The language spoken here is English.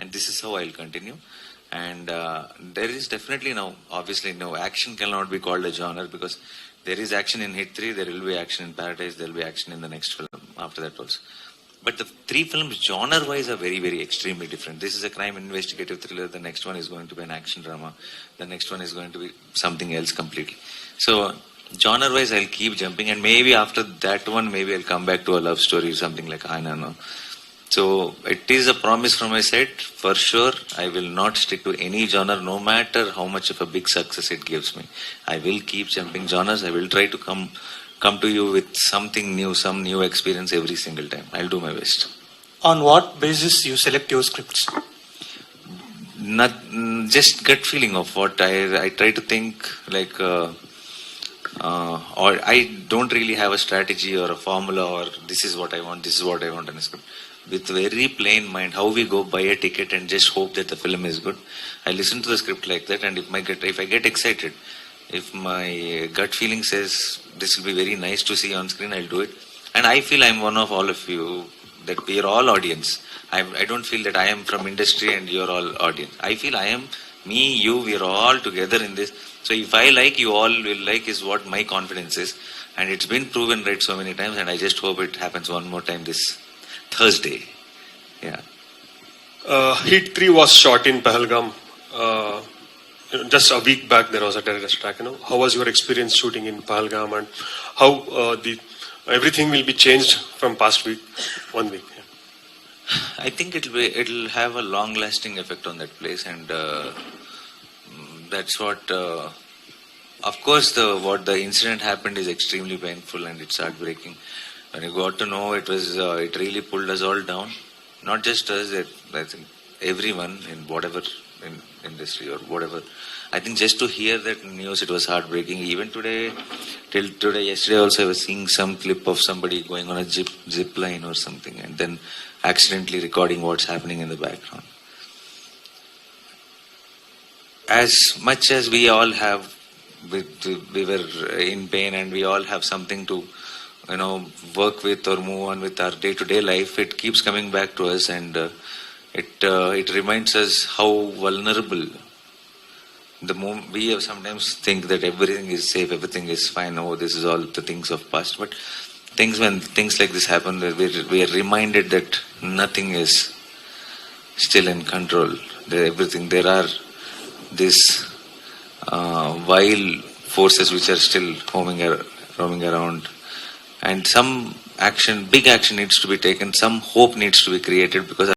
and this is how I'll continue. And there is definitely now, obviously, no action cannot be called a genre, because there is action in Hit 3, there will be action in Paradise, there will be action in the next film after that also. But the three films, genre-wise, are very, very extremely different. This is a crime investigative thriller. The next one is going to be an action drama. The next one is going to be something else completely. So, genre-wise, I'll keep jumping, and maybe after that one, maybe I'll come back to a love story or something like Hanano. So, it is a promise from my side. For sure, I will not stick to any genre, no matter how much of a big success it gives me. I will keep jumping genres. I will try to come to you with something new, some new experience every single time. I'll do my best. On what basis you select your scripts? Not just gut feeling of what I try to think like, or I don't really have a strategy or a formula or this is what I want in a script. With very plain mind, how we go buy a ticket and just hope that the film is good. I listen to the script like that, and if I get excited, if my gut feeling says this will be very nice to see on screen, I'll do it. And I feel I'm one of all of you, that we are all audience. I don't feel that I am from industry and you're all audience. I feel I am me, you, we are all together in this. So if I like, you all will like is what my confidence is. And it's been proven right so many times, and I just hope it happens one more time this Thursday. Yeah. Hit 3 was shot in Pahalgam. Just a week back, there was a terrorist attack. How was your experience shooting in Pahalgam, and how everything will be changed from past week, 1 week? Yeah. I think it'll have a long-lasting effect on that place, and that's what. Of course, what the incident happened is extremely painful and it's heartbreaking. When you got to know, it really pulled us all down. Not just us, I think everyone in whatever in industry or whatever. I think just to hear that news, it was heartbreaking. Even today, yesterday also, I was seeing some clip of somebody going on a zip line or something, and then accidentally recording what's happening in the background. As much as we all have, we were in pain, and we all have something to work with or move on with our day-to-day life, it keeps coming back to us, and it reminds us how vulnerable the moment we have sometimes think that everything is safe, everything is fine, this is all the things of past. But when things like this happen, we are reminded that nothing is still in control. There are these vile forces which are still roaming around. And some action, big action needs to be taken, some hope needs to be created, because